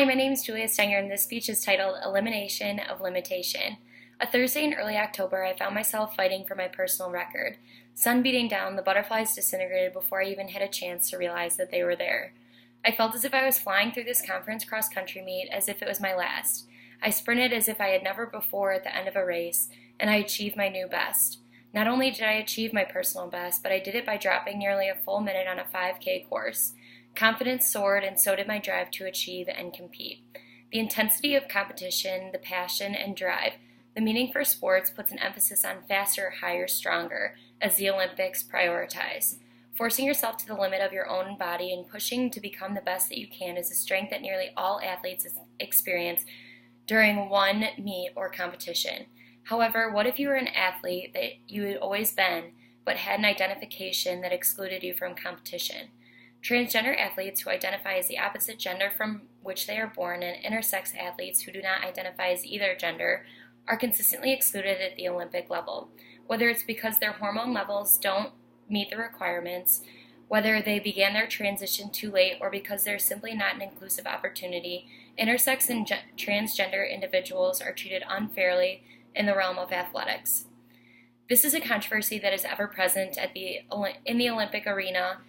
Hi, my name is Julia Stenger, and this speech is titled Elimination of Limitation. A Thursday in early October, I found myself fighting for my personal record. Sun beating down, the butterflies disintegrated before I even had a chance to realize that they were there. I felt as if I was flying through this conference cross-country meet as if it was my last. I sprinted as if I had never before at the end of a race, and I achieved my new best. Not only did I achieve my personal best, but I did it by dropping nearly a full minute on a 5K course. Confidence soared, and so did my drive to achieve and compete. The intensity of competition, the passion and drive, the meaning for sports puts an emphasis on faster, higher, stronger, as the Olympics prioritize. Forcing yourself to the limit of your own body and pushing to become the best that you can is a strength that nearly all athletes experience during one meet or competition. However, what if you were an athlete that you had always been, but had an identification that excluded you from competition? Transgender athletes who identify as the opposite gender from which they are born and intersex athletes who do not identify as either gender are consistently excluded at the Olympic level. Whether it's because their hormone levels don't meet the requirements, whether they began their transition too late, or because there's simply not an inclusive opportunity, intersex and transgender individuals are treated unfairly in the realm of athletics. This is a controversy that is ever present in the Olympic arena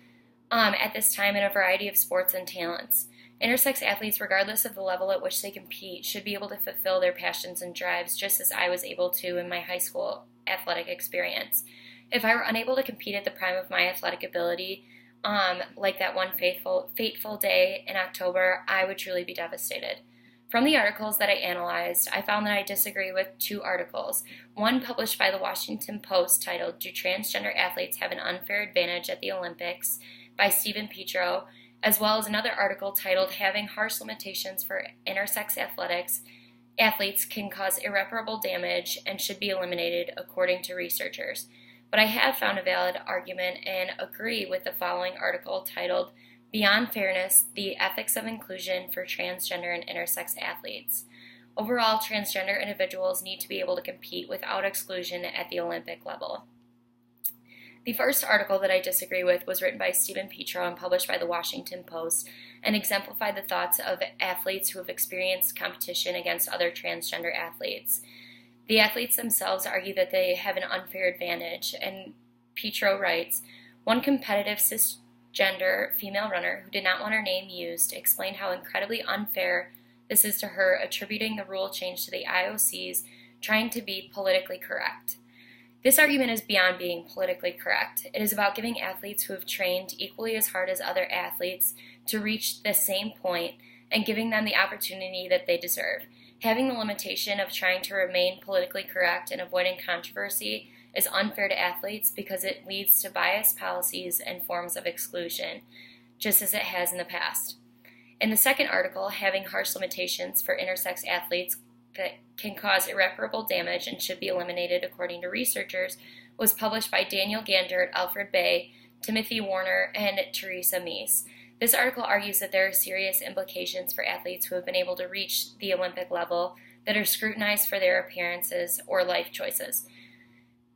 at this time in a variety of sports and talents. Intersex athletes, regardless of the level at which they compete, should be able to fulfill their passions and drives just as I was able to in my high school athletic experience. If I were unable to compete at the prime of my athletic ability, like that one fateful day in October, I would truly be devastated. From the articles that I analyzed, I found that I disagree with two articles. One published by the Washington Post titled, "Do Transgender Athletes Have an Unfair Advantage at the Olympics?" by Stephen Petro, as well as another article titled, "Having Harsh Limitations for Intersex Athletes Can Cause Irreparable Damage and Should Be Eliminated, According to Researchers." But I have found a valid argument and agree with the following article titled, "Beyond Fairness, the Ethics of Inclusion for Transgender and Intersex Athletes." Overall, transgender individuals need to be able to compete without exclusion at the Olympic level. The first article that I disagree with was written by Stephen Petro and published by the Washington Post and exemplified the thoughts of athletes who have experienced competition against other transgender athletes. The athletes themselves argue that they have an unfair advantage, and Petro writes, "One competitive cisgender female runner who did not want her name used explained how incredibly unfair this is to her, attributing the rule change to the IOC's trying to be politically correct." This argument is beyond being politically correct. It is about giving athletes who have trained equally as hard as other athletes to reach the same point and giving them the opportunity that they deserve. Having the limitation of trying to remain politically correct and avoiding controversy is unfair to athletes because it leads to biased policies and forms of exclusion, just as it has in the past. In the second article, "Having Harsh Limitations for Intersex Athletes that Can Cause Irreparable Damage and Should Be Eliminated, According to Researchers," was published by Daniel Gandert, Alfred Bay, Timothy Warner, and Teresa Meese. This article argues that there are serious implications for athletes who have been able to reach the Olympic level that are scrutinized for their appearances or life choices.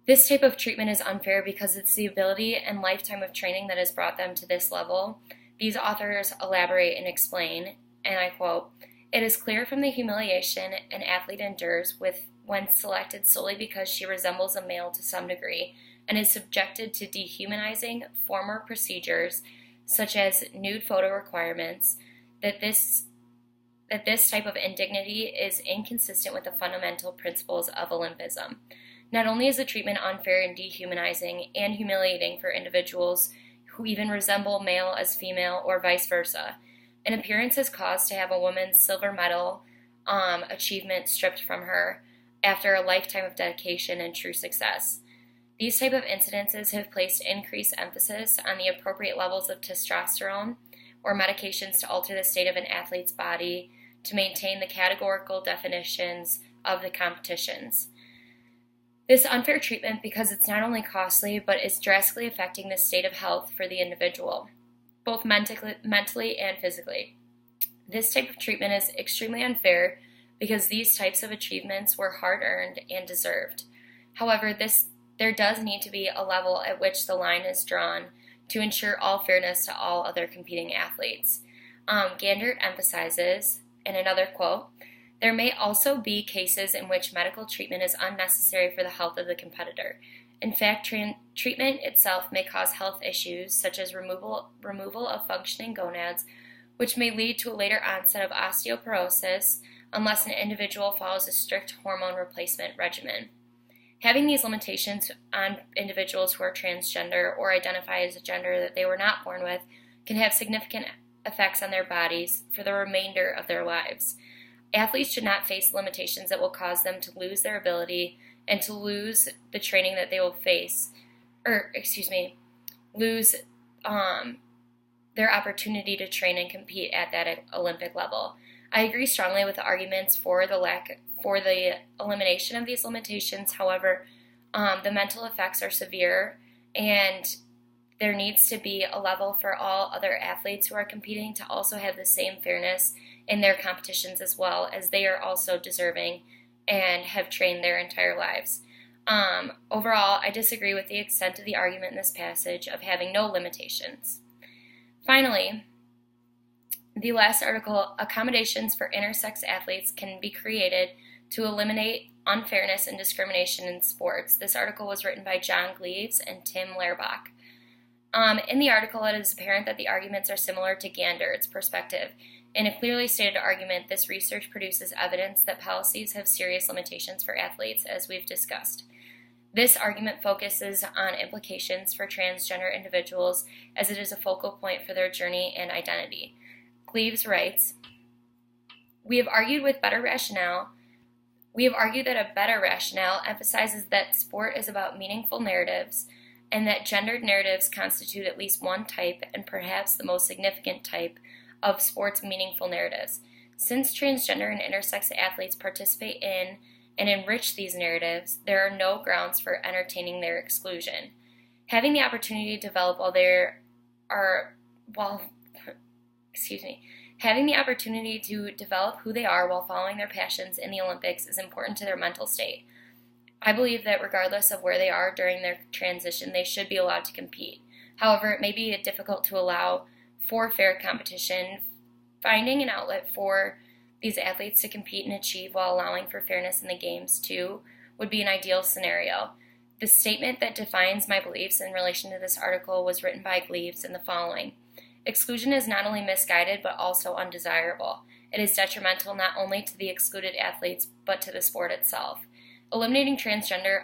This type of treatment is unfair because it's the ability and lifetime of training that has brought them to this level. These authors elaborate and explain, and I quote, "It is clear from the humiliation an athlete endures when selected solely because she resembles a male to some degree and is subjected to dehumanizing former procedures such as nude photo requirements, that this type of indignity is inconsistent with the fundamental principles of Olympism. Not only is the treatment unfair and dehumanizing and humiliating for individuals who even resemble male as female or vice versa, an appearance has caused to have a woman's silver medal achievement stripped from her after a lifetime of dedication and true success. These type of incidences have placed increased emphasis on the appropriate levels of testosterone or medications to alter the state of an athlete's body to maintain the categorical definitions of the competitions. This unfair treatment, because it's not only costly, but is drastically affecting the state of health for the individual, both mentally and physically. This type of treatment is extremely unfair because these types of achievements were hard-earned and deserved. However, there does need to be a level at which the line is drawn to ensure all fairness to all other competing athletes. Gandert emphasizes, in another quote, there may also be cases in which medical treatment is unnecessary for the health of the competitor. In fact, treatment itself may cause health issues such as removal of functioning gonads, which may lead to a later onset of osteoporosis unless an individual follows a strict hormone replacement regimen. Having these limitations on individuals who are transgender or identify as a gender that they were not born with can have significant effects on their bodies for the remainder of their lives. Athletes should not face limitations that will cause them to lose their ability and to lose the training that they will lose their opportunity to train and compete at that Olympic level. I agree strongly with the arguments for the elimination of these limitations. However, the mental effects are severe, and there needs to be a level for all other athletes who are competing to also have the same fairness in their competitions as well, as they are also deserving and have trained their entire lives. Overall, I disagree with the extent of the argument in this passage of having no limitations. Finally, the last article, accommodations for intersex athletes can be created to eliminate unfairness and discrimination in sports. This article was written by John Gleaves and Tim Lehrbach. In the article, it is apparent that the arguments are similar to Ganderd's perspective. In a clearly stated argument, this research produces evidence that policies have serious limitations for athletes, as we've discussed. This argument focuses on implications for transgender individuals, as it is a focal point for their journey and identity. Gleaves writes, We have argued that a better rationale emphasizes that sport is about meaningful narratives, and that gendered narratives constitute at least one type, and perhaps the most significant type, of sports' meaningful narratives. Since transgender and intersex athletes participate in and enrich these narratives, there are no grounds for entertaining their exclusion. Having the opportunity to develop Having the opportunity to develop who they are while following their passions in the Olympics is important to their mental state. I believe that regardless of where they are during their transition, they should be allowed to compete. However, it may be difficult to allow for fair competition. Finding an outlet for these athletes to compete and achieve while allowing for fairness in the games, too, would be an ideal scenario. The statement that defines my beliefs in relation to this article was written by Gleaves in the following. Exclusion is not only misguided, but also undesirable. It is detrimental not only to the excluded athletes, but to the sport itself. Eliminating transgender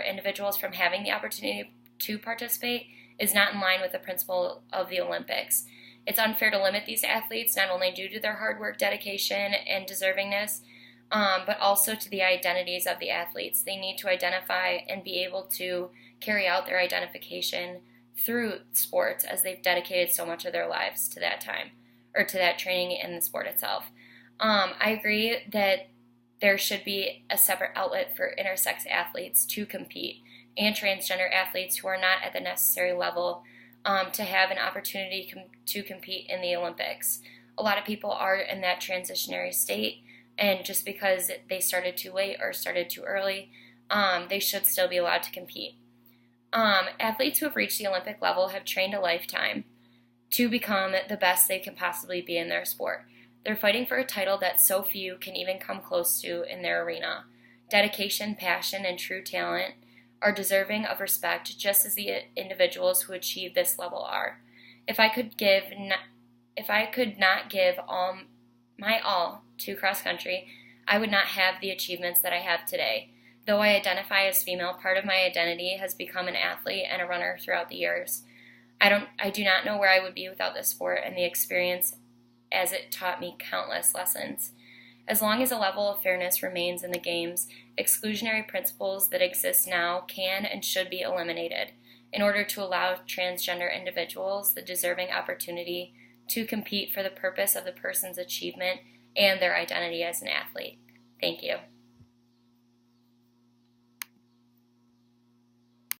individuals from having the opportunity to participate is not in line with the principle of the Olympics. It's unfair to limit these athletes not only due to their hard work, dedication, and deservingness, but also to the identities of the athletes. They need to identify and be able to carry out their identification through sports, as they've dedicated so much of their lives to that time, or to that training in the sport itself. I agree that there should be a separate outlet for intersex athletes to compete, and transgender athletes who are not at the necessary level to have an opportunity to compete in the Olympics. A lot of people are in that transitionary state, and just because they started too late or started too early, they should still be allowed to compete. Athletes who have reached the Olympic level have trained a lifetime to become the best they can possibly be in their sport. They're fighting for a title that so few can even come close to in their arena. Dedication, passion, and true talent are deserving of respect, just as the individuals who achieve this level are. If I could not give my all to cross country, I would not have the achievements that I have today. Though I identify as female, part of my identity has become an athlete and a runner throughout the years. I do not know where I would be without this sport and the experience, as it taught me countless lessons. As long as a level of fairness remains in the games, exclusionary principles that exist now can and should be eliminated in order to allow transgender individuals the deserving opportunity to compete for the purpose of the person's achievement and their identity as an athlete. Thank you.